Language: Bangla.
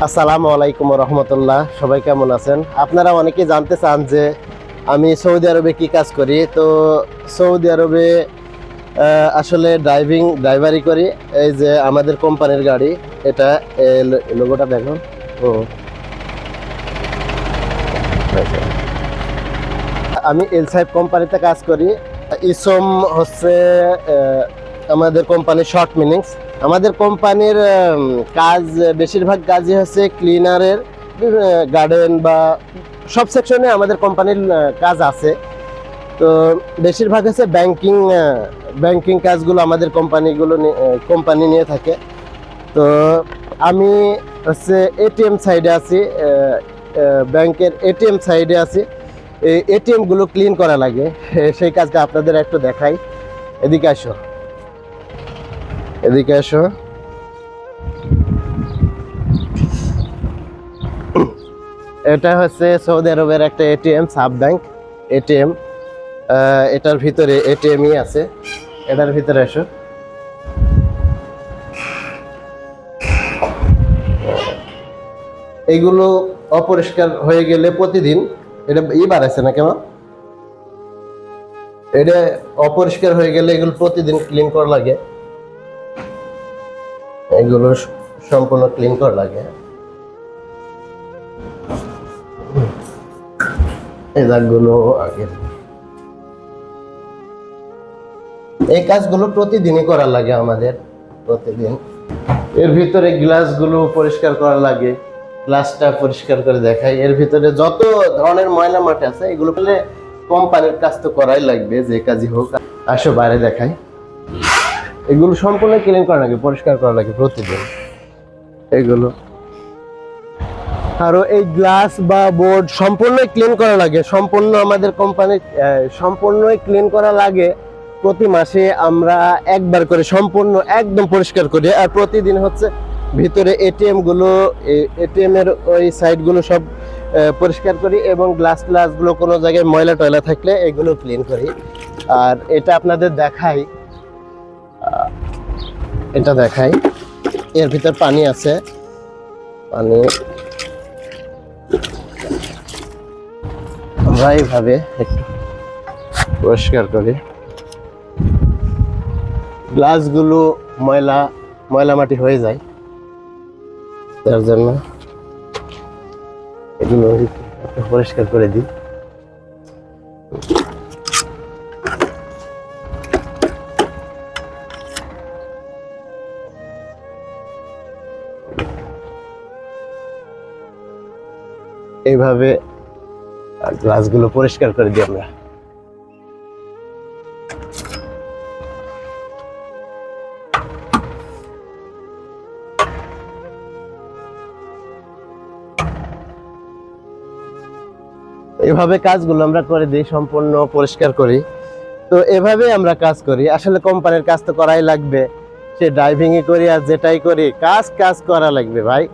আসসালামু আলাইকুম রহমতুল্লাহ। সবাই কেমন আছেন? আপনারা অনেকেই জানতে চান যে আমি সৌদি আরবে কি কাজ করি। তো সৌদি আরবে আসলে ড্রাইভারি করি। এই যে আমাদের কোম্পানির গাড়ি, এটা লোগোটা দেখুন। ও আমি এলসাইব কোম্পানিতে কাজ করি। ইসম হচ্ছে আমাদের কোম্পানির শর্ট মিনিংস। আমাদের কোম্পানির কাজ, বেশিরভাগ কাজই হচ্ছে ক্লিনারের, গার্ডেন বা সব সেকশনে আমাদের কোম্পানির কাজ আছে। তো বেশিরভাগ হচ্ছে ব্যাংকিং কাজগুলো আমাদের কোম্পানি নিয়ে থাকে। তো আমি হচ্ছে এটিএম সাইডে আছি, ব্যাংকের এটিএম সাইডে আছি। এই এটিএম গুলো ক্লিন করা লাগে, সেই কাজটা আপনাদের একটু দেখাই। এদিকে আসো, এদিকে আসো। এটা হচ্ছে সৌদি আরবের একটা এটিএম, সাব ব্যাংক এটিএম। এটার ভিতরে এটিএমই আছে। এটার ভিতরে আসো। এইগুলো অপরিষ্কার হয়ে গেলে প্রতিদিন, এটা বাড়াইছে না কেন, এটা অপরিষ্কার হয়ে গেলে এগুলো প্রতিদিন ক্লিন করা লাগে। এগুলো সম্পূর্ণ ক্লিন করা লাগে। এই দাগগুলো আগে, এই কাজগুলো প্রতিদিনই করা লাগে আমাদের, প্রতিদিন। এর ভিতরে গ্লাসগুলো পরিষ্কার করা লাগে। গ্লাসটা পরিষ্কার করে দেখাই। এর ভিতরে যত ধরনের ময়লা মাটি আছে এগুলো পেলে কোম্পানির কাজ তো করাই লাগবে, যে কাজই হোক। আসো বাইরে দেখাই। এগুলো সম্পূর্ণ ক্লিন করা লাগে, পরিষ্কার করা লাগে প্রতিদিন এগুলো। আরো এই গ্লাস বা বোর্ড সম্পূর্ণই ক্লিন করা লাগে। সম্পূর্ণ আমাদের কোম্পানির সম্পূর্ণই ক্লিন করা লাগে। প্রতি মাসে আমরা একবার করে সম্পূর্ণ একদম পরিষ্কার করি। আর প্রতিদিন হচ্ছে ভিতরে এটিএম এর ওই সাইডগুলো সব পরিষ্কার করি, এবং গ্লাসগুলো কোনো জায়গায় ময়লা টয়লা থাকলে এগুলো ক্লিন করি। আর এটা আপনাদের দেখাই, এটা দেখাই। এর ভিতর পানি আছে, পানি আমরা এইভাবে একটু পরিষ্কার করি। গ্লাসগুলো ময়লা মাটি হয়ে যায়, তার জন্য এগুলো একটু পরিষ্কার করে দিই। এইভাবে গ্লাসগুলো পরিষ্কার করে দিই আমরা। এভাবে কাজগুলো আমরা করে দিই, সম্পূর্ণ পরিষ্কার করি। তো এভাবে আমরা কাজ করি। আসলে কোম্পানির কাজ তো করাই লাগবে, সে ড্রাইভিংই করি আর যেটাই করি, কাজ করা লাগবে ভাই।